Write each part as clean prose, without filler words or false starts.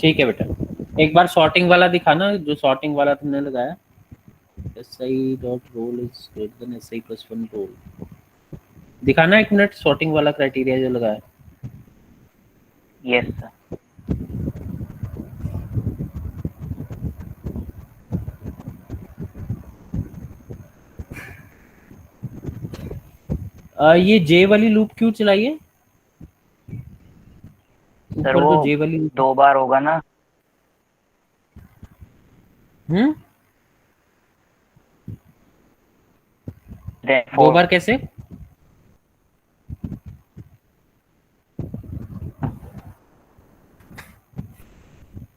ठीक है बेटा, एक बार सॉर्टिंग वाला दिखाना, जो सॉर्टिंग वाला तुमने लगाया। SI dot roll is greater than SI plus 1 roll. दिखाना एक मिनट, सॉर्टिंग वाला क्राइटेरिया जो लगाया। Yes sir. ये जे वाली लूप क्यों चलाई है? सर ऊपर वो तो जे वाली लूप। 2 बार होगा ना। हम्म, 2 फोर बार कैसे?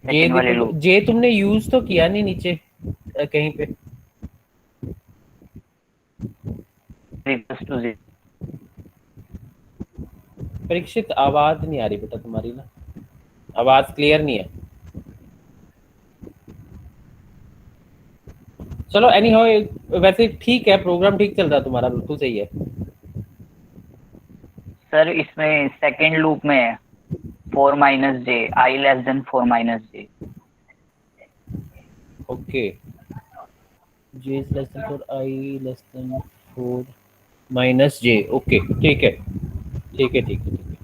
जे सेकेंड वाली देखो तो, लूप जे तुमने यूज तो किया नहीं नीचे कहीं पे। Previous to 0। परीक्षित, आवाज नहीं आ रही बेटा तुम्हारी ना, आवाज क्लियर नहीं है। चलो एनी हाउ, वैसे ठीक है, प्रोग्राम ठीक चल रहा है तुम्हारा, बिल्कुल सही है। सर इसमें सेकेंड लूप में है 4 minus J, I less than 4 minus J. Okay, J is less then 4, I less than 4 minus J. Okay ठीक है, ठीक है, ठीक है, ठीक है।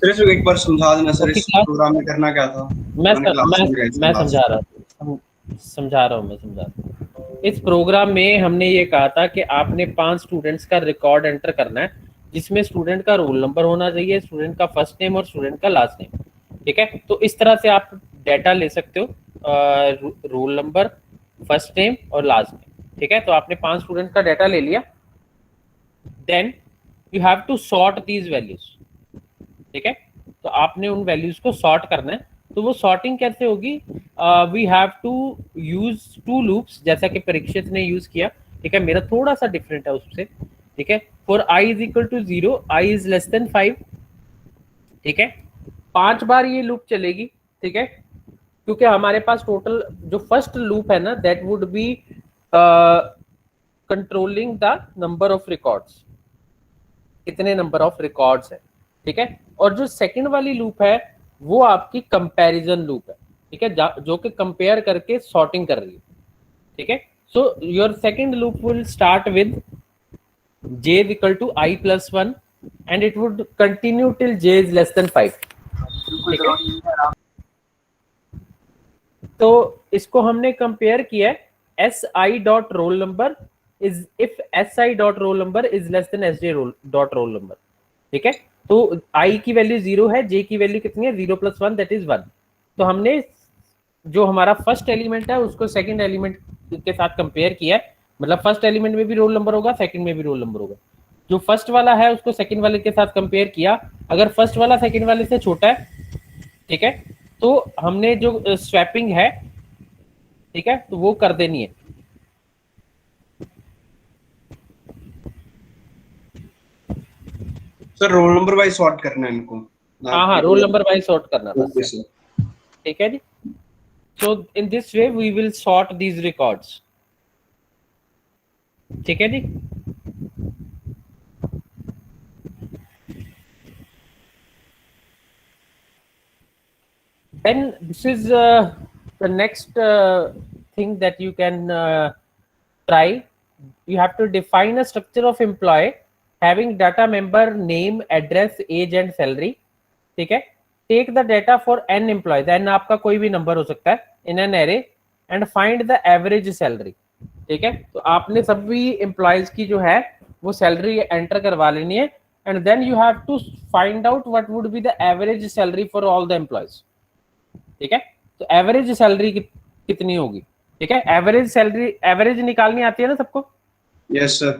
सर इसको एक बार समझा देना सर, ओके इस क्लास, प्रोग्राम में करना क्या था। मैं मैंने क्लास में गया मैं क्लास। समझा रहा हूँ, समझा रहा हूँ, मैं समझा रहा हूँ। इस प्रोग्राम में हमने ये कहा था कि आपने 5 स्टूडेंट्स का रिकॉर्ड एंटर करना है, जिसमें स्टूडेंट का रोल नंबर होना चाहिए, स्टूडेंट का फर्स्ट नेम और स्टूडेंट का लास्ट नेम। ठीक है, तो इस तरह से आप डाटा ले सकते हो, रोल नंबर, फर्स्ट नेम और लास्ट नेम। ठीक है, तो आपने 5 स्टूडेंट का डाटा ले लिया, then you have to sort these values. ठीक है, तो आपने उन वैल्यूज को सॉर्ट करना है। तो वो सॉर्टिंग कैसे होगी? We have to use 2 loops, जैसा कि परीक्षित ने यूज किया। ठीक है, मेरा थोड़ा सा डिफरेंट है उससे। ठीक है, for i is equal to 0, i is less than 5। ठीक है, 5 बार ये लूप चलेगी। ठीक है, क्योंकि हमारे पास टोटल जो फर्स्ट लूप है ना, that would be controlling the number of records, कितने नंबर ऑफ रिकॉर्ड्स है। ठीक है, और जो सेकंड वाली लूप है वो आपकी कंपैरिजन लूप है। ठीक है, जो कि कंपेयर करके सॉर्टिंग कर रही है। ठीक है, so your second loop will start with j is equal to I plus 1 and it would continue till j is less than 5। ठीक है, तो इसको हमने कंपेयर किया है, S I dot roll number is if S I dot roll number is less then S J dot roll number. ठीक है, तो आई की वैल्यू 0 है, जे की वैल्यू कितनी है? 0 प्लस 1 दैट इज 1। तो हमने जो हमारा फर्स्ट एलिमेंट है उसको सेकंड एलिमेंट के साथ कंपेयर किया है, मतलब फर्स्ट एलिमेंट में भी रोल नंबर होगा, सेकंड में भी रोल नंबर होगा। जो फर्स्ट वाला है उसको सेकंड वाले के साथ कंपेयर किया, अगर फर्स्ट वाला सेकंड वाले से छोटा है, ठीक है, तो हमने जो स्वैपिंग है, ठीक है, तो वो कर देनी है। Sir roll number wise sort करना है इनको। हाँ हाँ, रोल नंबर वाइज सॉर्ट करना बस। Okay sir. ठीक है जी, so in this way we will sort these records. ठीक है जी, then this is the next thing that you can try. You have to define a structure of employee having data member name, address, age and salary. ठीक है, take the data for n employees, n आपका कोई भी number हो सकता है, in an array and find the average salary। ठीक है, तो आपने सभी एम्प्लॉयज की जो है वो सैलरी एंटर करवा लेनी है, and then you have to find out what would be the average salary for all the employees. ठीक है, तो एवरेज सैलरी कितनी होगी? ठीक है, एवरेज सैलरी, एवरेज निकालनी आती है ना सबको? Yes sir.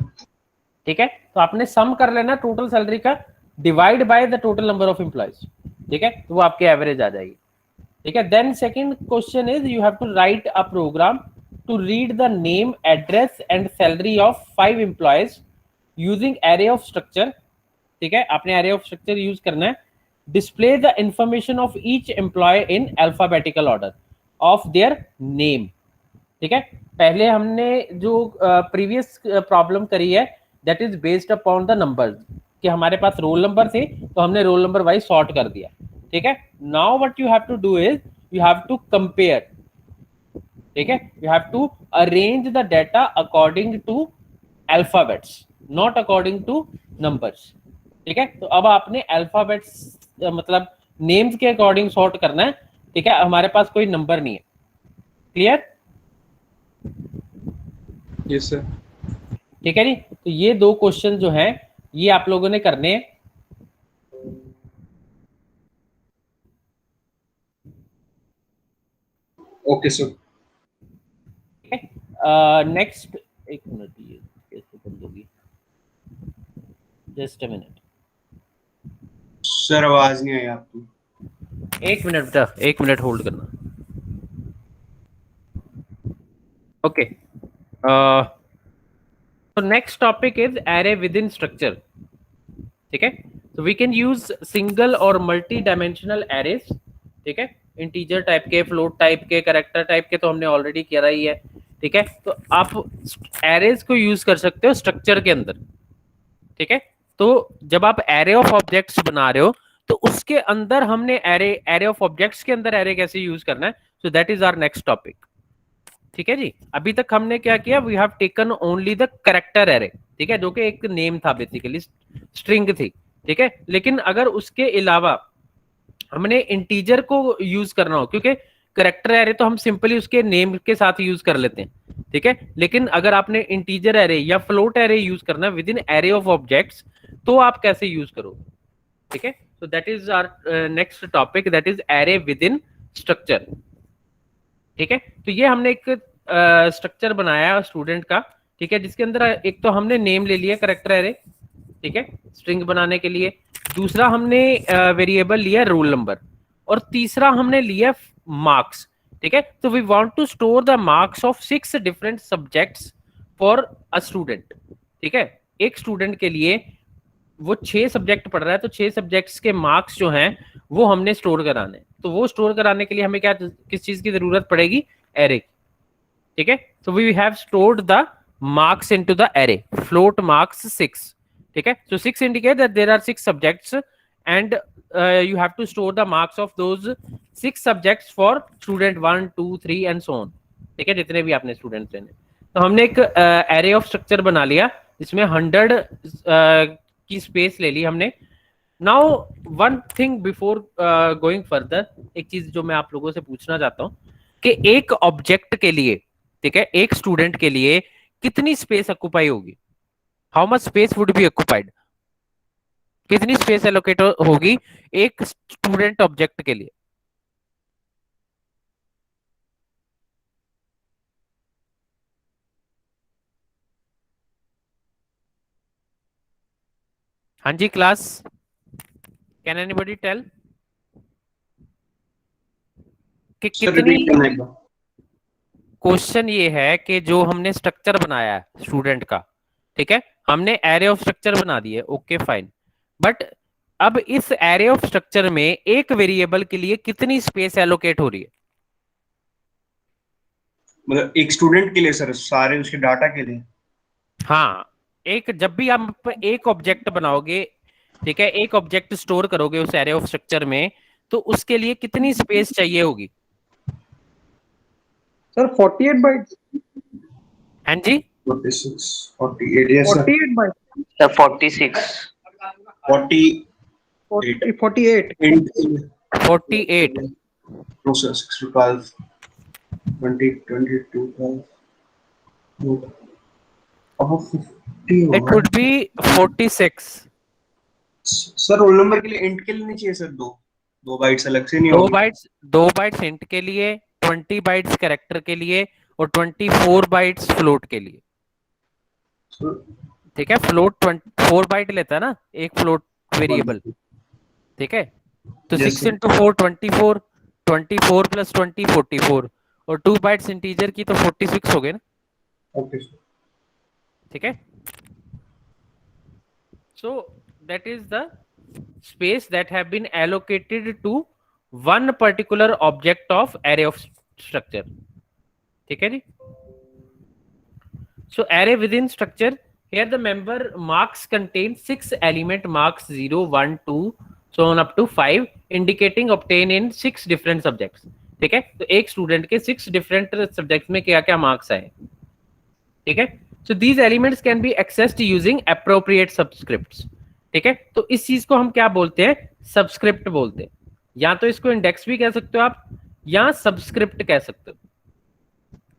ठीक है, तो आपने सम कर लेना टोटल सैलरी का divide by the total number of employees. ठीक है, तो वो आपकी एवरेज आ जाएगी। ठीक है, then second question is you have to write a program to read the name, address and salary of 5 employees using array of structure. ठीक है, आपने एरे ऑफ स्ट्रक्चर यूज करना है। Display the information of each employee in alphabetical order of their name. ठीक है, पहले हमने जो प्रीवियस प्रॉब्लम करी है that is based upon the numbers. कि हमारे पास रोल नंबर थे तो हमने रोल नंबर वाइज सॉर्ट कर दिया, ठीक है। Now what you have to do is you have to compare, ठीक है, you have to arrange the data according to alphabets, not according to numbers, ठीक है। तो अब आपने अल्फाबेट्स मतलब नेम्स के अकॉर्डिंग सॉर्ट करना है, ठीक है, हमारे पास कोई नंबर नहीं है। क्लियर? Yes sir. ठीक है जी। तो ये दो क्वेश्चन जो हैं ये आप लोगों ने करने हैं। Okay sir. नेक्स्ट, एक मिनट, ये कैसे बंद होगी, जस्ट अ मिनट, सर आवाज नहीं आई आपकी। एक मिनट बेटा, एक मिनट होल्ड करना। Okay, so next topic is array within structure, ठीक है। so we can use single और मल्टी डायमेंशनल arrays, ठीक है, इंटीजर टाइप के, फ्लोट टाइप के, कैरेक्टर टाइप के तो हमने ऑलरेडी किया ही है, ठीक है। तो आप arrays को यूज कर सकते हो स्ट्रक्चर के अंदर, ठीक है। तो जब आप array ऑफ ऑब्जेक्ट्स बना रहे हो तो उसके अंदर हमने array ऑफ ऑब्जेक्ट्स के अंदर array कैसे यूज करना है, so that is our next topic, ठीक है जी। अभी तक हमने क्या किया, we have taken only the character array, ठीक है, जो कि एक नेम था, बेसिकली स्ट्रिंग थी, ठीक है। लेकिन अगर उसके अलावा हमने इंटीजर को यूज करना हो, क्योंकि कैरेक्टर एरे तो हम सिंपली उसके नेम के साथ यूज कर लेते हैं, ठीक है। लेकिन अगर आपने इंटीजर एरे या फ्लोट एरे यूज करना है within array of objects, तो आप कैसे यूज करोगे, ठीक है। So that is our next topic, that is array within structure, ठीक है। तो ये हमने एक स्ट्रक्चर बनाया स्टूडेंट का, ठीक है, जिसके अंदर एक तो हमने नेम ले लिया कैरेक्टर एरे, ठीक है, स्ट्रिंग बनाने के लिए। दूसरा हमने वेरिएबल लिया रोल नंबर, और तीसरा हमने लिया मार्क्स, ठीक है। तो we want to store the marks of 6 different subjects for a student, ठीक है। एक स्टूडेंट के लिए वो 6 सब्जेक्ट पढ़ रहा है, तो 6 सब्जेक्ट्स के मार्क्स जो हैं वो हमने स्टोर कराने। तो वो स्टोर कराने के लिए हमें क्या, किस चीज की जरूरत पड़ेगी, एरे, ठीक है। So we have stored the marks into the array, float marks 6, ठीक है। So 6 indicate that there are 6 subjects and you have to store the marks of those 6 subjects for student 1 2 3 and so on, ठीक है, जितने भी आपने students लेने। तो हमने एक एरे ऑफ स्ट्रक्चर बना लिया जिसमें 100 की स्पेस ले ली हमने। Now one thing before going further, एक चीज जो मैं आप लोगों से पूछना चाहता हूँ कि एक ऑब्जेक्ट के लिए, ठीक है, एक स्टूडेंट के लिए कितनी स्पेस ऑक्युपाई होगी, how much space would be occupied, कितनी स्पेस एलोकेट होगी एक स्टूडेंट ऑब्जेक्ट के लिए। हाँ जी क्लास, कैन एनीबॉडी टेल कि सर कितनी। रिपीट करना एक बार। क्वेश्चन ये है कि जो हमने स्ट्रक्चर बनाया है स्टूडेंट का, ठीक है, हमने एरे ऑफ स्ट्रक्चर बना दिए, ओके फाइन, बट अब इस एरे ऑफ स्ट्रक्चर में एक वेरिएबल के लिए कितनी स्पेस एलोकेट हो रही है। मतलब एक स्टूडेंट के लिए सर, सारे उसके डाटा के लिए? हाँ, एक, जब भी आप एक ऑब्जेक्ट बनाओगे, ठीक है, एक ऑब्जेक्ट स्टोर करोगे उस एरे ऑफ स्ट्रक्चर में, तो उसके लिए कितनी स्पेस चाहिए होगी। Sir 48 bytes. हाँ जी, 46 48 yes sir. 48 bytes sir 46 48 48 int 48 no sir 6 12 20 22 12 अब 50 इट होगा would be 46। Sir. Roll number के लिए इंट के लिए नहीं चाहिए सर? दो बाइट्स अलग से नहीं होगी? 2 बाइट्स इंट के लिए, 20 बाइट्स कैरेक्टर के लिए, और 24 बाइट्स फ्लोट के लिए, ठीक है। फ्लोट 4 बाइट लेता है ना एक फ्लोट वेरिएबल, ठीक है। तो Yes, 6 sir. इंटू 4 24, 24 प्लस 20 44, और 2 बाइट्स इंटीजर की तो 46 हो गए ना, ओके सर। ठीक है। So that is the space that have been allocated to one particular object of array of structure, ठीक है जी। So array within structure here the member marks contain 6 element marks 0 1 2 so on up to 5 indicating obtain in 6 different subjects. ठीक है, तो एक student के 6 different subjects में क्या क्या मार्क्स आए. ठीक है, so these elements can be accessed using appropriate subscripts. ठीक है, तो इस चीज को हम क्या बोलते हैं, सब्सक्रिप्ट बोलते हैं. या तो इसको इंडेक्स भी कह सकते हो आप, या सब्सक्रिप्ट कह सकते हो.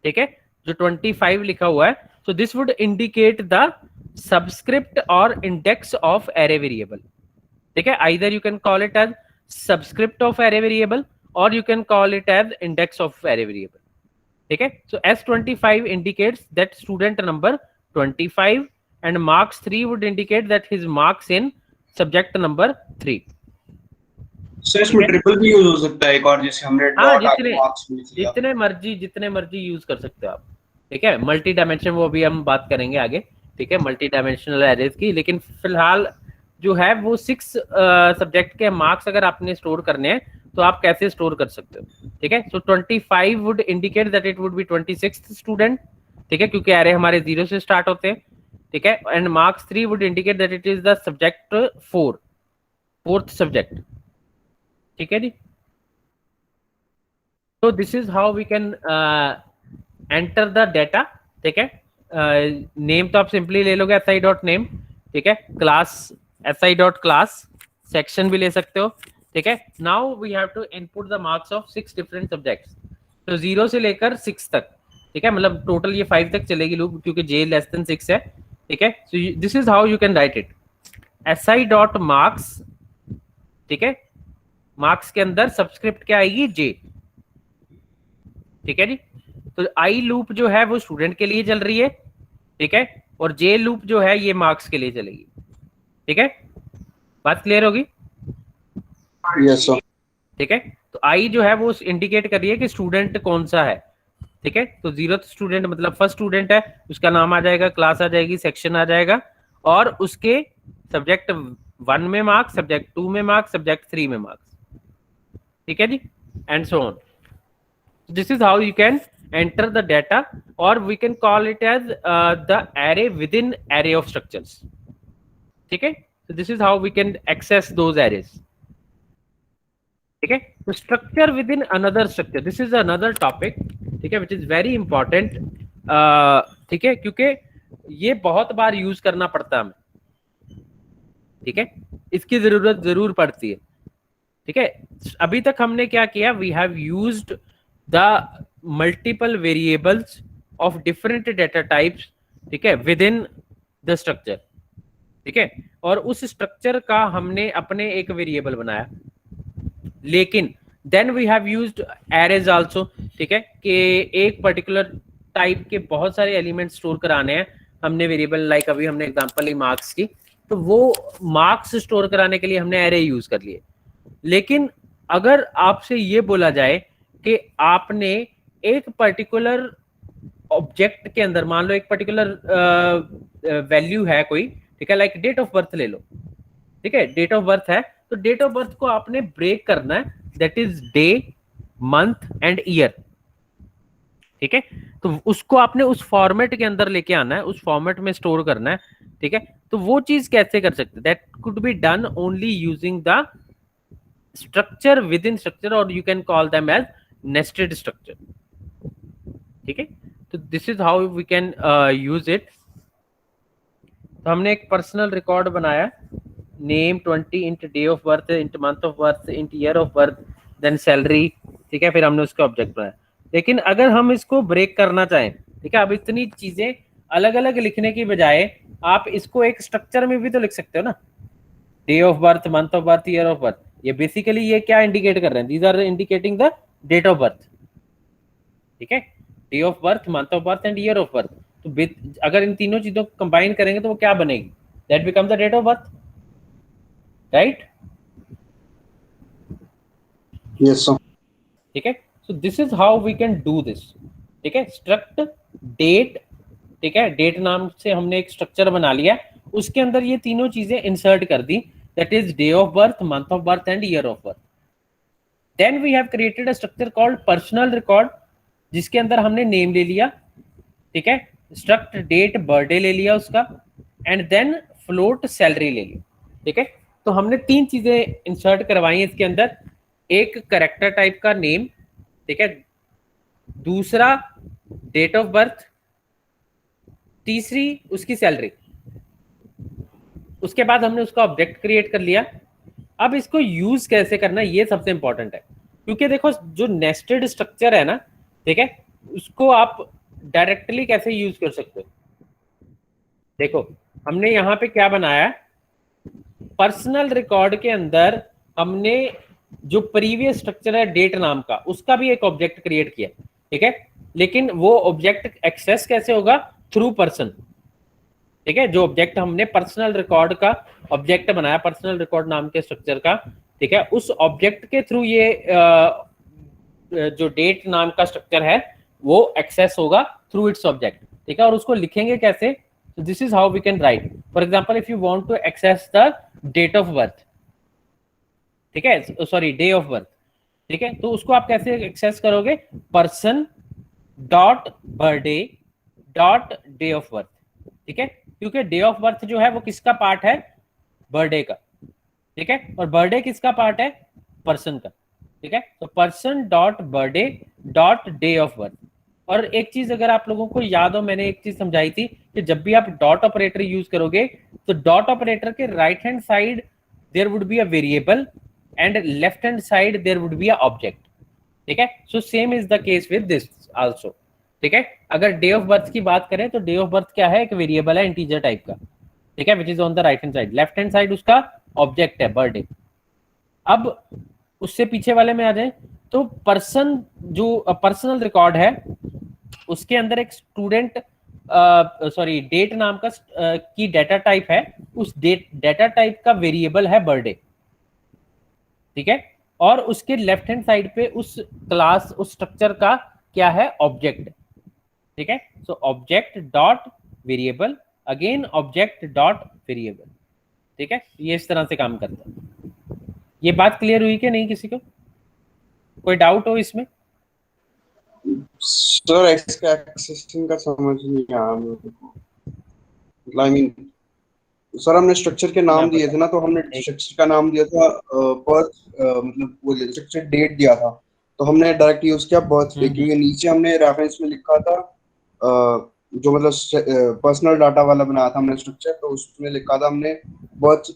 ठीक है, जो 25 लिखा हुआ है, so this would indicate the subscript or index of array variable. ठीक है, either you can call it as subscript of array variable or you can call it as index of array variable. ठीक है, so S25 indicates that student number 25 and marks 3 would indicate that his marks in subject number 3. Sir इसमें triple भी use हो सकता है एक और, जैसे हमने डॉट आगे मार्क्स लिख लिया. जितने मर्जी यूज कर सकते हो आप. ठीक है, मल्टी डायमेंशन वो भी हम बात करेंगे आगे. ठीक है, मल्टी डायमेंशनल एरेज की. लेकिन फिलहाल जो है वो 6 सब्जेक्ट के मार्क्स अगर आपने स्टोर करने हैं तो आप कैसे स्टोर कर सकते हो. ठीक है, सो 25 would indicate that it would be 26th student. ठीक है, क्योंकि एरे हमारे 0 से स्टार्ट होते हैं. ठीक है, and marks 3 would indicate that it is the subject 4th subject. ठीक है जी, तो this is how we can enter the data. ठीक है, नेम तो आप सिंपली ले लोगे si.name. ठीक है, क्लास si.class, सेक्शन भी ले सकते हो. ठीक है, now we have to input the marks of 6 different subjects. तो 0 से लेकर 6 तक. ठीक है, मतलब टोटल ये 5 तक चलेगी लूप, क्योंकि j लेस देन 6 है. ठीक है, so this is how you can write it, si.marks. ठीक है, मार्क्स के अंदर सब्सक्रिप्ट क्या आएगी, j. ठीक है जी, तो आई लूप जो है वो स्टूडेंट के लिए चल रही है. ठीक है, और जे लूप जो है ये मार्क्स के लिए चलेगी. ठीक है, बात क्लियर होगी. Yes sir. ठीक है, तो आई जो है वो इंडिकेट कर रही है कि स्टूडेंट कौन सा है. ठीक है, तो 0th स्टूडेंट मतलब फर्स्ट स्टूडेंट है, उसका नाम आ जाएगा, क्लास आ जाएगी, सेक्शन आ जाएगा, और उसके सब्जेक्ट 1 में मार्क्स, सब्जेक्ट 2 में मार्क्स, सब्जेक्ट 3 में मार्क्स. ठीक है जी, and so on. This is how you can enter the data, or we can call it as the array within array of structures. ठीक है, so this is how we can access those arrays. ठीक है, तो structure within another structure, this is another topic. ठीक है, which is very important. ठीक है, क्योंकि ये बहुत बार यूज करना पड़ता है हमें. ठीक है, इसकी जरूरत जरूर पड़ती है. ठीक है, अभी तक हमने क्या किया, we have used the multiple variables of different data types. ठीक है, within the structure. ठीक है, और उस स्ट्रक्चर का हमने अपने एक वेरिएबल बनाया. लेकिन then we have used arrays also. ठीक है, कि एक पर्टिकुलर टाइप के बहुत सारे एलिमेंट स्टोर कराने हैं हमने वेरिएबल, लाइक अभी हमने एग्जांपल ली मार्क्स की, तो वो मार्क्स स्टोर कराने के लिए हमने एरे यूज कर लिए. लेकिन अगर आपसे ये बोला जाए कि आपने एक पर्टिकुलर ऑब्जेक्ट के अंदर, मान लो एक पर्टिकुलर वैल्यू है कोई. ठीक है, लाइक डेट ऑफ बर्थ ले लो. ठीक है, डेट ऑफ बर्थ है, तो डेट ऑफ बर्थ को आपने ब्रेक करना है, that is day, month and year. ठीक है, तो उसको आपने उस फॉर्मेट के अंदर लेके आना है, उस फॉर्मेट में स्टोर करना है. ठीक है, तो वो चीज कैसे कर सकते हैं, that could be done only using the structure within structure, और you can call them as nested structure. ठीक है, तो this is how we can use it. तो हमने एक पर्सनल रिकॉर्ड बनाया, name 20 int day of birth int month of birth int year of birth then salary. ठीक है, फिर हमने उसका ऑब्जेक्ट बनाया. लेकिन अगर हम इसको ब्रेक करना चाहें, ठीक है, अब इतनी चीजें अलग अलग लिखने की बजाय आप इसको एक स्ट्रक्चर में भी तो लिख सकते हो ना. Day of birth, month of birth, year of birth, ये बेसिकली ये क्या इंडिकेट कर रहे हैं, these are indicating the date of birth. ठीक है, day of birth, month of birth and year of birth. तो अगर इन तीनों चीजों को कंबाइन करेंगे तो वो क्या बनेगी, that becomes the date of birth. Right, yes sir. ठीक है, so this is how we can do this. ठीक है, स्ट्रक्ट डेट. ठीक है, डेट नाम से हमने एक स्ट्रक्चर बना लिया, उसके अंदर ये तीनों चीजें इंसर्ट कर दी, that is day of birth, month of birth and year of birth. Then we have created a structure called personal record, जिसके अंदर हमने नेम ले लिया. ठीक है, स्ट्रक्ट डेट बर्थडे ले लिया उसका. एंड देन फ्लोट सैलरी ले ली। ठीक है, तो हमने 3 चीजें इंसर्ट करवाई हैं इसके अंदर, एक करेक्टर टाइप का नेम, ठीक है, दूसरा डेट ऑफ बर्थ, तीसरी उसकी सैलरी। उसके बाद हमने उसका ऑब्जेक्ट क्रिएट कर लिया। अब इसको यूज कैसे करना ये सबसे इंपॉर्टेंट है, क्योंकि देखो जो नेस्टेड स्ट्रक्चर है ना, ठीक है, उसको आप डायरेक्टली कैसे यूज कर सकते हो। देखो हमने यहाँ पे क्या बनाया, पर्सनल रिकॉर्ड के अंदर हमने जो प्रीवियस स्ट्रक्चर है डेट नाम का, उसका भी एक ऑब्जेक्ट क्रिएट किया। ठीक है, लेकिन वो ऑब्जेक्ट एक्सेस कैसे होगा, थ्रू पर्सन। ठीक है, जो ऑब्जेक्ट हमने पर्सनल रिकॉर्ड का ऑब्जेक्ट बनाया, पर्सनल रिकॉर्ड नाम के स्ट्रक्चर का, ठीक है, उस ऑब्जेक्ट के थ्रू ये जो डेट नाम का स्ट्रक्चर है वो एक्सेस होगा थ्रू इट्स ऑब्जेक्ट। ठीक है, और उसको लिखेंगे कैसे, so this is how we can write. For example, if you want to access the date of birth, ठीक है, सॉरी डे ऑफ बर्थ, ठीक है, तो उसको आप कैसे एक्सेस करोगे, person dot birthday dot day of birth. ठीक है, क्योंकि डे ऑफ बर्थ जो है वो किसका पार्ट है, बर्थडे का। ठीक है, और बर्थडे किसका पार्ट है, पर्सन का। ठीक है, तो person dot birthday dot day of birth. और एक चीज अगर आप लोगों को याद हो, मैंने एक चीज समझाई थी कि जब भी आप डॉट ऑपरेटर यूज करोगे तो डॉट ऑपरेटर के right hand side there would be a variable and left hand side there would be a object. ठीक है, so same is the case with this also. ठीक है, अगर डे ऑफ बर्थ की बात करें तो डे ऑफ बर्थ क्या है, एक वेरिएबल है इंटीजर टाइप का। ठीक है, which is on the right hand side, left hand side उसका ऑब्जेक्ट है बर्थडे। अब उससे पीछे वाले में आ जाए तो पर्सन जो पर्सनल रिकॉर्ड है उसके अंदर एक स्टूडेंट सॉरी डेट नाम का की डाटा टाइप है, उस डाटा टाइप का वेरिएबल है बर्थडे। ठीक है, और उसके लेफ्ट हैंड साइड पे उस क्लास उस स्ट्रक्चर का क्या है, ऑब्जेक्ट। ठीक है, so object dot variable again object dot variable. ठीक है, ये इस तरह से काम करता है। ये बात क्लियर हुई कि नहीं, किसी को कोई डाउट हो इसमें? सर इसका एक्सेसिंग का समझ नहीं आया मेरे को। आई मीन सर हमने स्ट्रक्चर के नाम दिए थे ना, तो हमने स्ट्रक्चर का नाम दिया था बर्थ, मतलब वो स्ट्रक्चर डेट दिया था, तो हमने डायरेक्ट यूज किया बर्थ डे, क्योंकि नीचे हमने रेफरेंस में लिखा था जो मतलब पर्सनल डाटा वाला बनाया था हमने स्ट्रक्चर, तो उसमें लिखा था हमने बर्थ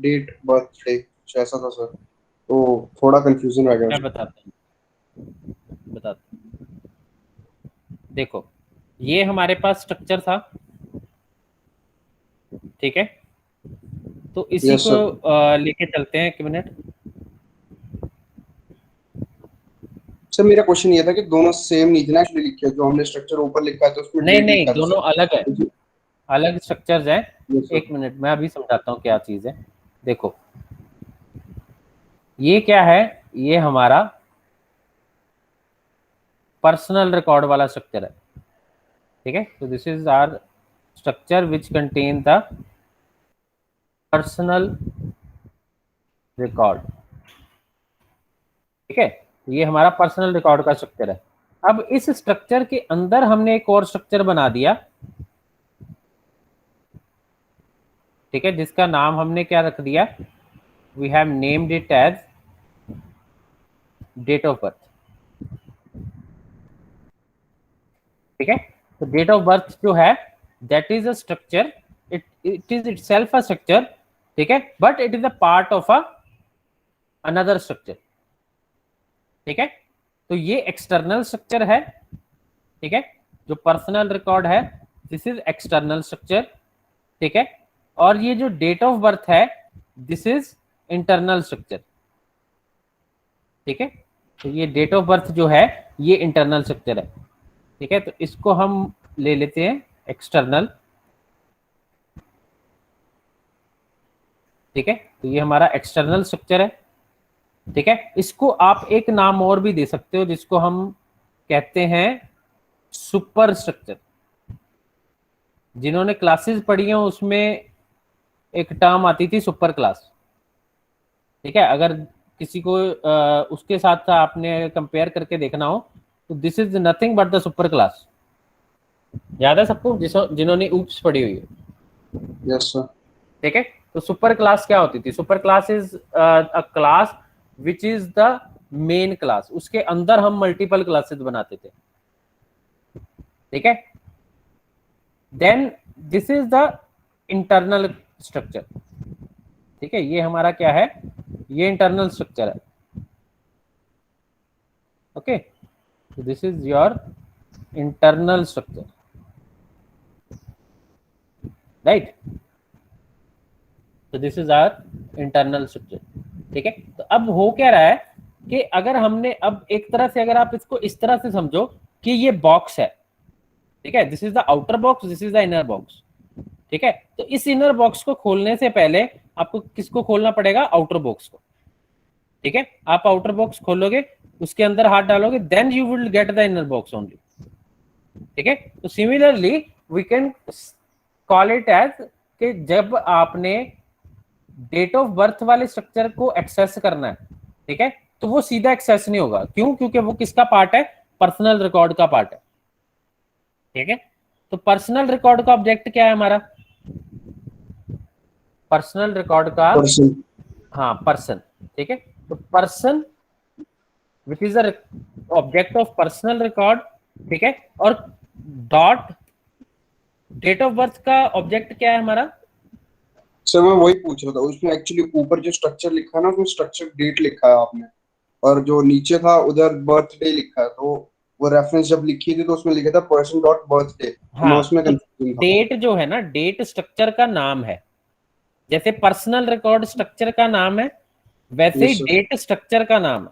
डेट बर्थ डे, ऐसा था सर, तो थोड़ा कंफ्यूजन रह गया। मैं बताता हूँ। देखो ये हमारे पास स्ट्रक्चर था, ठीक है, तो इसी Yes, को लेके चलते हैं, एक मिनट। सर मेरा क्वेश्चन ये था कि दोनों सेम नहीं थे ना एक्चुअली लिखे, जो हमने स्ट्रक्चर ऊपर लिखा है तो उसमें नहीं date नहीं, लिखा था दोनों सर। अलग है, अलग स्ट्रक्चर्स हैं। Yes, sir. एक मिनट मैं अभी समझाता हूँ क्या चीज है। देखो ये क्या है, ये हमारा पर्सनल रिकॉर्ड वाला स्ट्रक्चर है। ठीक है, तो this is our structure which contain the personal record. ठीक है, ये हमारा पर्सनल रिकॉर्ड का स्ट्रक्चर है। अब इस स्ट्रक्चर के अंदर हमने एक और स्ट्रक्चर बना दिया, ठीक है, जिसका नाम हमने क्या रख दिया, we have named it as date of birth. ठीक है, तो डेट ऑफ बर्थ जो है that is a structure, it is itself a structure. ठीक है, but it is a part of a another structure. ठीक है, तो ये एक्सटर्नल स्ट्रक्चर है। ठीक है, जो पर्सनल रिकॉर्ड है दिस इज एक्सटर्नल स्ट्रक्चर। ठीक है, और ये जो डेट ऑफ बर्थ है दिस इज इंटरनल स्ट्रक्चर। ठीक है, तो ये डेट ऑफ बर्थ जो है ये इंटरनल स्ट्रक्चर है। ठीक है, तो इसको हम ले लेते हैं एक्सटर्नल। ठीक है, तो ये हमारा एक्सटर्नल स्ट्रक्चर है। ठीक है, इसको आप एक नाम और भी दे सकते हो जिसको हम कहते हैं सुपर स्ट्रक्चर। जिन्होंने क्लासेस पढ़ी हैं उसमें एक टर्म आती थी सुपर क्लास। ठीक है, अगर किसी को उसके साथ आपने कंपेयर करके देखना हो तो this is nothing but the super class. याद है सबको जिन्होंने ऊप्स पढ़ी हुई है? Yes sir. ठीक है, तो सुपर क्लास क्या होती थी? Super class is a class which is the main class, उसके अंदर हम मल्टीपल क्लासेस बनाते थे। ठीक है, then this is the internal structure. ठीक है, ये हमारा क्या है? ये इंटरनल स्ट्रक्चर है। Okay, this is your internal structure, right? तो this is our internal structure. ठीक है, तो अब हो क्या रहा है कि अगर हमने अब एक तरह से, अगर आप इसको इस तरह से समझो कि ये बॉक्स है, ठीक है, this is the outer box, this is the inner box. ठीक है, तो इस इनर बॉक्स को खोलने से पहले आपको किसको खोलना पड़ेगा? आउटर बॉक्स को। ठीक है, आप आउटर बॉक्स खोलोगे, उसके अंदर हाथ डालोगे, then you will get the inner box only. ठीक है, तो similarly we can call it as कि जब आपने डेट ऑफ बर्थ वाले स्ट्रक्चर को एक्सेस करना है, ठीक है, तो वो सीधा एक्सेस नहीं होगा। क्यों? क्योंकि वो किसका पार्ट है? पर्सनल रिकॉर्ड का पार्ट है। ठीक है, तो पर्सनल रिकॉर्ड का ऑब्जेक्ट क्या है हमारा? पर्सनल रिकॉर्ड का पर्सन। हाँ, पर्सन। ठीक है, तो person which is the object of personal record. ठीक है, और डॉट डेट ऑफ बर्थ का ऑब्जेक्ट क्या है हमारा? सर मैं वही पूछ रहा था, उसमें एक्चुअली ऊपर जो स्ट्रक्चर लिखा है ना, उसमें स्ट्रक्चर डेट लिखा है आपने, और जो नीचे था उधर बर्थडे लिखा है। तो वो रेफरेंस जब लिखी थी तो उसमें लिखा था पर्सन डॉट बर्थडे। तो मैं हाँ, उसमें तो कंफ्यूजन था। डेट जो है ना, डेट स्ट्रक्चर का नाम है। जैसे पर्सनल रिकॉर्ड स्ट्रक्चर का नाम है, वैसे ही यस सर। डेट स्ट्रक्चर का नाम है।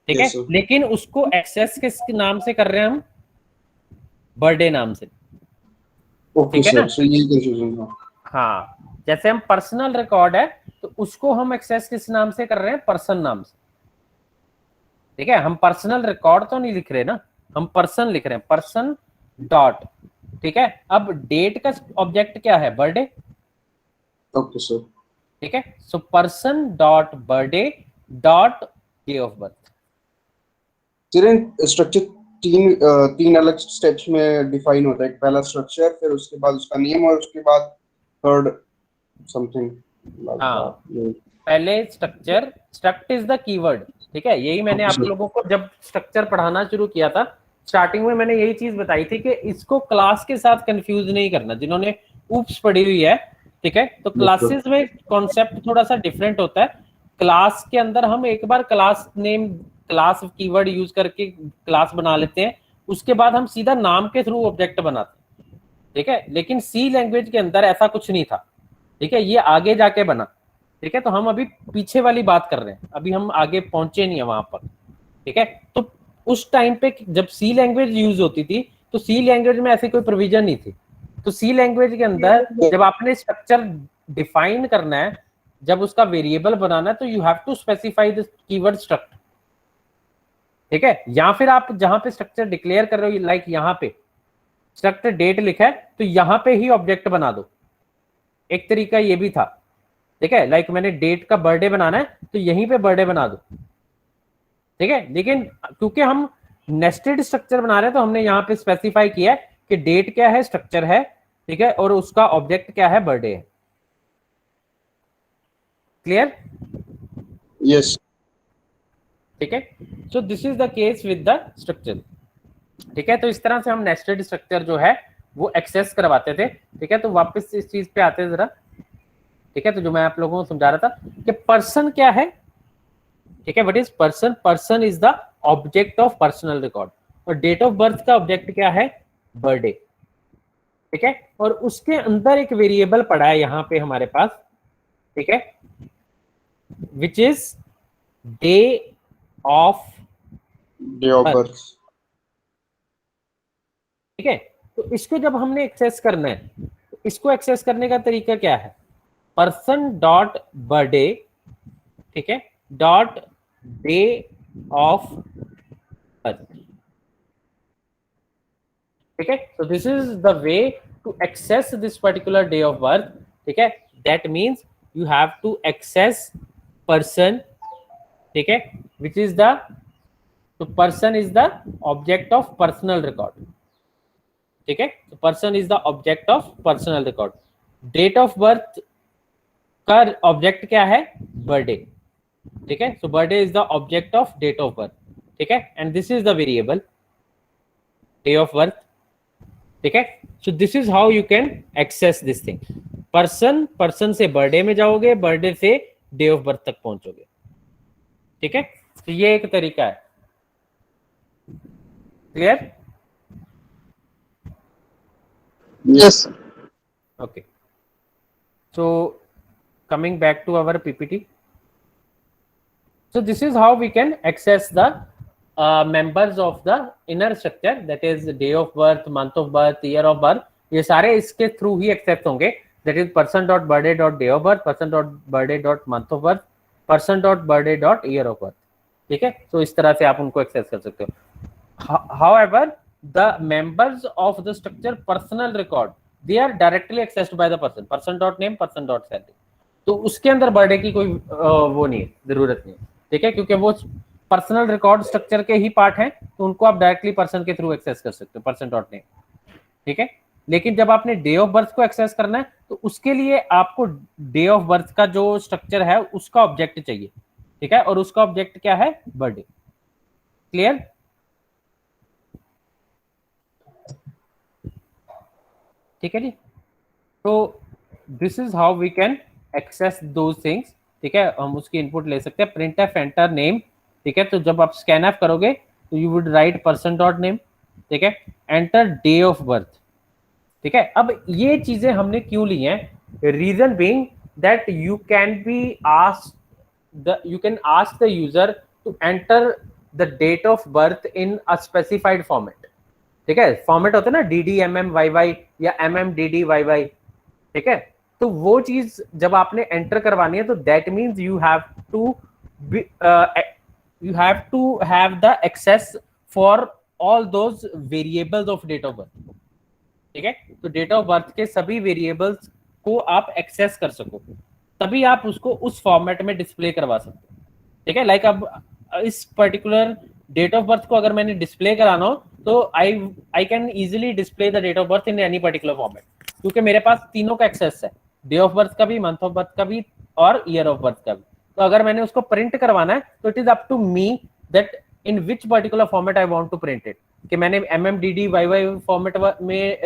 ठीक है, यस सर। लेकिन उसको एक्सेस किस नाम से कर रहे हैं हम? बर्थडे नाम से। ओके ठीक है ना? सर, यही कंफ्यूजन था। हाँ, जैसे हम पर्सनल रिकॉर्ड है तो उसको हम एक्सेस किस नाम से कर रहे हैं? पर्सन नाम से। ठीक है, हम पर्सनल रिकॉर्ड तो नहीं लिख रहे ना, हम पर्सन लिख रहे हैं, पर्सन डॉट। ठीक है, अब डेट का ऑब्जेक्ट क्या है? बर्थडे। Okay sir. ठीक है, so person dot birthday dot day of birth. Structure तीन अलग स्टेप्स में डिफाइन होता है। एक पहला स्ट्रक्चर, फिर उसके बाद उसका नेम, और उसके बाद थर्ड समथिंग लाइक हाँ, दैट। पहले structure, struct is the keyword. ठीक है, यही मैंने ओके आप सर। लोगों को जब स्ट्रक्चर पढ़ाना शुरू किया था, स्टार्टिंग में मैंने यही चीज बताई थी कि इसको क्लास के साथ कंफ्यूज नहीं करना, जिन्होंने ऊप्स पढ़ी हुई है। ठीक है, तो क्लासेस में कॉन्सेप्ट थोड़ा सा डिफरेंट होता है। क्लास के अंदर हम एक बार class name, class keyword use करके क्लास बना लेते हैं, उसके बाद हम सीधा नाम के थ्रू ऑब्जेक्ट बनाते हैं। ठीक है, लेकिन सी लैंग्वेज के अंदर ऐसा कुछ नहीं था। ठीक है, ये आगे जाके बना। ठीक है, तो हम अभी पीछे वाली बात कर रहे हैं, अभी हम आगे पहुंचे नहीं है वहां पर। ठीक है, तो उस टाइम पे जब सी लैंग्वेज यूज होती थी तो सी लैंग्वेज में ऐसी कोई प्रोविजन नहीं थी। तो सी लैंग्वेज के अंदर जब आपने स्ट्रक्चर डिफाइन करना है, जब उसका वेरिएबल बनाना है, तो you have to specify the keyword struct. ठीक है, या फिर आप जहां पे स्ट्रक्चर डिक्लेयर कर रहे हो, लाइक यहाँ पे स्ट्रक्चर डेट लिखा है तो यहाँ पे ही ऑब्जेक्ट बना दो। एक तरीका ये भी था। ठीक है, लाइक मैंने डेट का बर्थडे बनाना है तो यहीं पे बर्थडे बना दो। ठीक है, लेकिन क्योंकि हम नेस्टेड स्ट्रक्चर बना रहे हैं तो हमने यहाँ पे स्पेसिफाई किया है कि डेट क्या है, स्ट्रक्चर है। ठीक है, और उसका ऑब्जेक्ट क्या है? बर्थडे है। क्लियर? यस। ठीक है, so this is the case with the structure. ठीक है, तो इस तरह से हम नेस्टेड स्ट्रक्चर जो है वो एक्सेस करवाते थे। ठीक है, तो वापस इस चीज पे आते हैं जरा। ठीक है, तो जो मैं आप लोगों को समझा रहा था कि पर्सन क्या है। ठीक है, what is person? Person is the object of personal record, और डेट ऑफ बर्थ का ऑब्जेक्ट क्या है? बर्थडे। ठीक है, और उसके अंदर एक वेरिएबल पड़ा है यहाँ पे हमारे पास। ठीक है, which is day of day of birth. Birth. ठीक है, तो इसको जब हमने एक्सेस करना है, तो इसको एक्सेस करने का तरीका क्या है? पर्सन डॉट बर्थडे, ठीक है, डॉट डे ऑफ बर्थ। ठीक है, so this is the way to access this particular day of birth. ठीक है, that means you have to access person. ठीक है, which is the, so person is the object of personal record. ठीक है, so person is the object of personal record. Date of birth का object क्या है? Birthday, ठीक है। So birthday is the object of date of birth, ठीक है, and this is the variable day of birth, ठीक है। So this is how you can access this thing. Person से बर्थडे में जाओगे, बर्थडे से डे ऑफ बर्थ तक पहुंचोगे, ठीक है। तो ये एक तरीका है। Clear? Yes. Okay. So coming back to our PPT. So this is how we can access the members of the inner structure, that is day of birth, month of birth, year of birth. ये सारे इसके through ही access होंगे, that is person.birthday.day of birth, person.birthday.month of birth, person.birthday.year of birth, ठीक है। तो इस तरह से आप उनको एक्सेस कर सकते हो। However, the members of the structure personal record, they are directly accessed by the person.name, person.salary। तो उसके अंदर बर्थडे की कोई वो नहीं है, जरूरत नहीं है, ठीक है, क्योंकि वो पर्सनल रिकॉर्ड स्ट्रक्चर के ही पार्ट हैं, तो उनको आप डायरेक्टली पर्सन के थ्रू एक्सेस कर सकते हो, person.name, ठीक है। लेकिन जब आपने डे ऑफ बर्थ को एक्सेस करना है, तो उसके लिए आपको डे ऑफ बर्थ का जो स्ट्रक्चर है उसका ऑब्जेक्ट चाहिए, ठीक है, और उसका ऑब्जेक्ट क्या है? बर्थडे। क्लियर? ठीक है जी। तो this is how we can access those things, ठीक है। हम उसकी इनपुट ले सकते हैं, प्रिंट एफ एंटर नेम, ठीक है। तो जब आप स्कैन एफ करोगे तो यू वुड राइट person.name, ठीक है, एंटर डे ऑफ बर्थ, ठीक है। अब ये चीजें हमने क्यों ली हैं? Reason being that you can ask the user to enter the date of birth in a specified format, ठीक है। फॉर्मेट होता है ना DDMMYY या MMDDYY, ठीक है। तो वो चीज जब आपने एंटर करवानी है, तो that means you have to have the access for all those variables of date of birth, ठीक है। तो डेट ऑफ बर्थ के सभी वेरिएबल्स को आप एक्सेस कर सको, तभी आप उसको उस फॉर्मेट में डिस्प्ले करवा सकते हो, ठीक है। लाइक अब इस पर्टिकुलर डेट ऑफ बर्थ को अगर मैंने डिस्प्ले कराना हो, तो I can easily display the date of birth in any particular format, क्योंकि मेरे पास तीनों का एक्सेस है, डे ऑफ बर्थ का भी, मंथ ऑफ बर्थ का भी और ईयर ऑफ बर्थ का भी। तो अगर मैंने उसको प्रिंट करवाना है, तो it is up to me that in which particular format I want to print it, कि मैंने MMDDYY फॉर्मेट में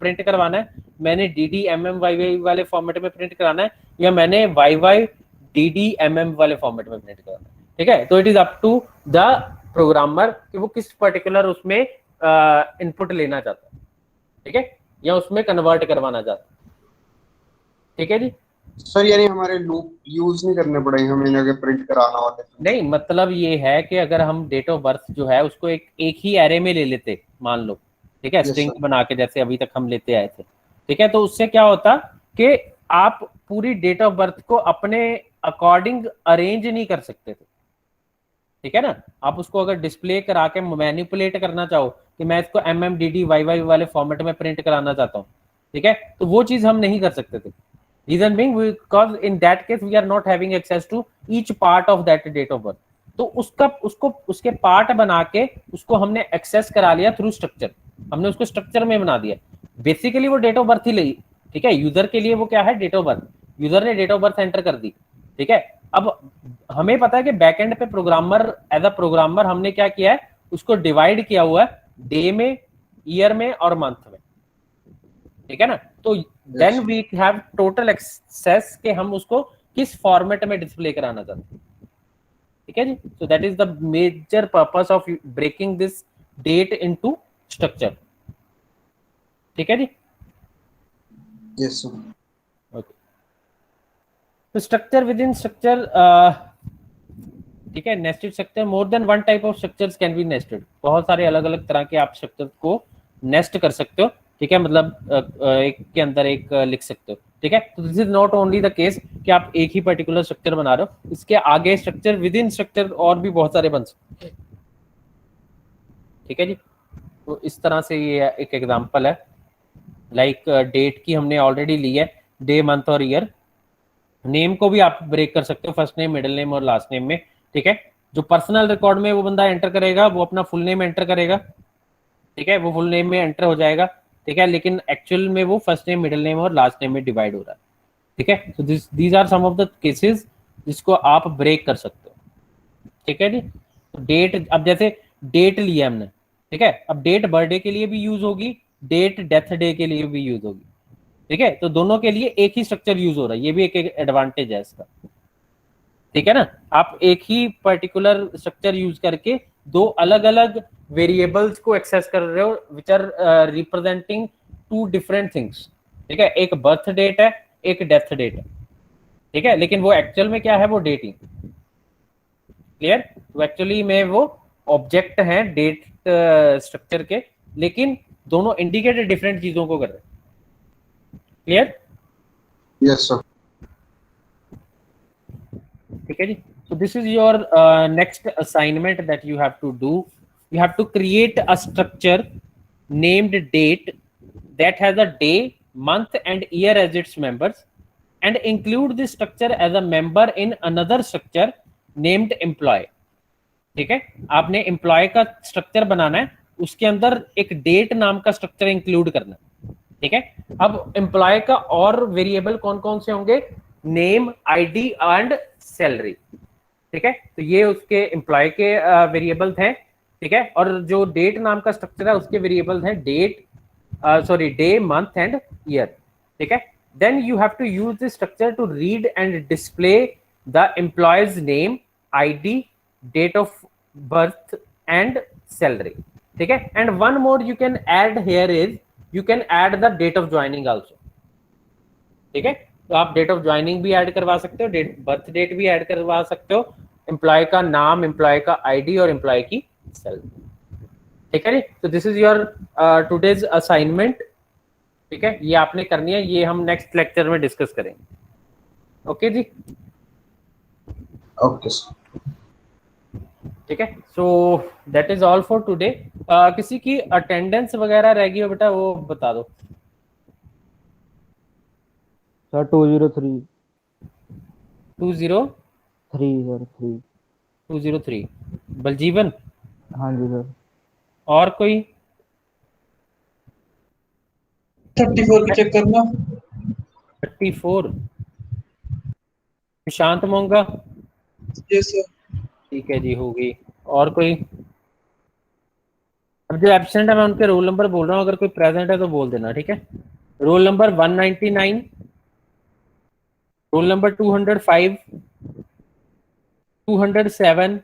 प्रिंट करवाना है, मैंने DDMMYY वाले फॉर्मेट में प्रिंट कराना है, या मैंने YYDDMM वाले फॉर्मेट में प्रिंट कराना है, ठीक है। तो it is up to the programmer कि वो किस पर्टिकुलर उसमें इनपुट लेना चाहता है, ठीक है, या उसमें कन्वर्ट करवाना चाहता है, ठीक है जी। सर यानी हमारे लूप यूज नहीं करने पड़ेंगे हमें अगर प्रिंट कराना हो तो? नहीं, मतलब ये है कि अगर हम डेट ऑफ बर्थ जो है उसको एक ही एरे में ले लेते, मान लो, ठीक है, Yes, स्ट्रिंग sir. बना के जैसे अभी तक हम लेते आए थे, ठीक है। तो उससे क्या होता कि आप पूरी डेट ऑफ बर्थ को अपने अकॉर्डिंग अरेंज नहीं कर सकते थे, ठीक है ना। आप उसको अगर डिस्प्ले करा के मैनिपुलेट करना चाहो कि मैं इसको MMDDYY वाले फॉर्मेट में प्रिंट कराना चाहता हूँ, ठीक है, तो वो चीज हम नहीं कर सकते थे। Reason being because in that case we are not having access to each part of that date of birth. तो उसके पार्ट बना के उसको हमने एक्सेस करा लिया थ्रू स्ट्रक्चर, हमने उसको स्ट्रक्चर में बना दिया। बेसिकली वो डेट ऑफ बर्थ ही ली, ठीक है। यूजर के लिए वो क्या है? Date of birth. यूजर ने डेट ऑफ बर्थ एंटर कर दी, ठीक है। अब हमें पता है कि बैकएंड पे प्रोग्रामर, एज अ प्रोग्रामर हमने क्या किया है, उसको डिवाइड किया हुआ है डे में, ईयर में और मंथ में, ठीक है ना। तो then we have total access कि हम उसको किस फॉर्मेट में डिस्प्ले कराना चाहते हैं, ठीक है जी। So that is the major purpose of breaking this date into structure, ठीक है जी। Yes sir. तो स्ट्रक्चर विद इन स्ट्रक्चर, ठीक है, nested structure, more than one type of structures can be nested. बहुत सारे अलग अलग तरह के आप स्ट्रक्चर को नेस्ट कर सकते हो, ठीक है, मतलब एक के अंदर एक लिख सकते हो, ठीक है। तो this is not only the case कि आप एक ही पर्टिकुलर स्ट्रक्चर बना रहे हो, इसके आगे स्ट्रक्चर विद इन स्ट्रक्चर और भी बहुत सारे बन सकते हैं, ठीक है जी। तो इस तरह से ये एक एग्जांपल है, लाइक डेट की हमने ऑलरेडी ली है, डे, मंथ और ईयर। नेम को भी आप ब्रेक कर सकते हो, फर्स्ट नेम, मिडिल नेम और लास्ट नेम में, ठीक है। जो पर्सनल रिकॉर्ड में वो बंदा एंटर करेगा, वो अपना फुल नेम एंटर करेगा, ठीक है, वो फुल नेम में एंटर हो जाएगा। ठीक है, लेकिन एक्चुअल में वो फर्स्ट नेम, मिडिल नेम और लास्ट नेम में डिवाइड हो रहा है। ठीक है, तो these are some of the cases जिसको आप ब्रेक कर सकते हो। ठीक है जी। तो डेट, अब जैसे डेट लिया हमने, ठीक है, अब डेट बर्थडे के लिए भी यूज होगी, डेट डेथ डे के लिए भी यूज होगी। ठीक है, तो दोनों के लिए एक ही स्ट्रक्चर यूज हो रहा है, ये भी एक एडवांटेज है इसका। ठीक है ना, आप एक ही पर्टिकुलर स्ट्रक्चर यूज करके दो अलग अलग वेरिएबल्स को एक्सेस कर रहे हो which are representing two different things. ठीक है, एक बर्थ डेट है, एक डेथ डेट है। ठीक है, लेकिन वो एक्चुअल में क्या है, वो डेट ही। क्लियर? तो एक्चुअली में वो ऑब्जेक्ट है डेट स्ट्रक्चर के, लेकिन दोनों इंडिकेटेड डिफरेंट चीजों को कर रहे हैं। क्लियर? Yes sir. ठीक है जी। So this is your next assignment that you have to do. You have to create a structure named date that has a day, month and year as its members, and include this structure as a member in another structure named employee. ठीक है, आपने employ का structure बनाना है, उसके अंदर एक date नाम का स्ट्रक्चर इंक्लूड करना है। ठीक है, अब एम्प्लॉय का और वेरिएबल कौन कौन से होंगे, नेम, आईडी एंड सैलरी। ठीक है, तो ये उसके एम्प्लॉय के वेरिएबल्स हैं। ठीक है, और जो डेट नाम का स्ट्रक्चर है उसके वेरिएबल्स हैं date, sorry, day, month and year. ठीक है, then you have to use this structure to read and display the employee's name, ID, date of birth and salary. ठीक है, and one more you can add here is you can add the date of joining also. ठीक है, तो आप date of joining भी add करवा सकते हो, डेट बर्थ डेट भी ऐड करवा सकते हो, एम्प्लॉय का नाम, एम्प्लॉय का आईडी और एम्प्लॉय की सैलरी। ठीक है जी। तो this is your today's assignment. ठीक है, ये आपने करनी है, ये हम नेक्स्ट लेक्चर में डिस्कस करेंगे। ओके जी, ओके सर। ठीक है। So that is all for today. किसी की अटेंडेंस वगैरह रह गई हो बेटा, वो बता दो। Sir 203 203 sir 3। 203 बलजीवन। हाँ जी सर। और कोई? 34 चेक करना। 34 शांत मोंगा। Yes sir. ठीक है जी, होगी। और कोई? अब जो एब्सेंट है मैं उनके रोल नंबर बोल रहा हूँ, अगर कोई प्रेजेंट है तो बोल देना। ठीक है, roll number 199, roll number 205, 207,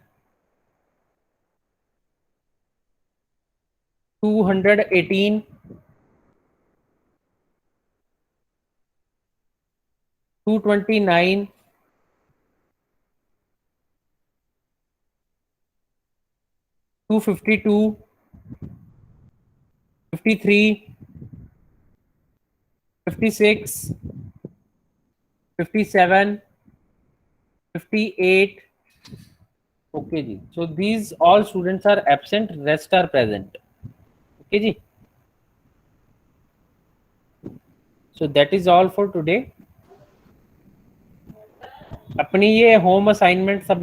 218, 229, 252, 53, 56, 57, 58. Okay ji. So these all students are absent, rest are present. Okay ji. So that is all for today. अपनी ये होम असाइनमेंट सब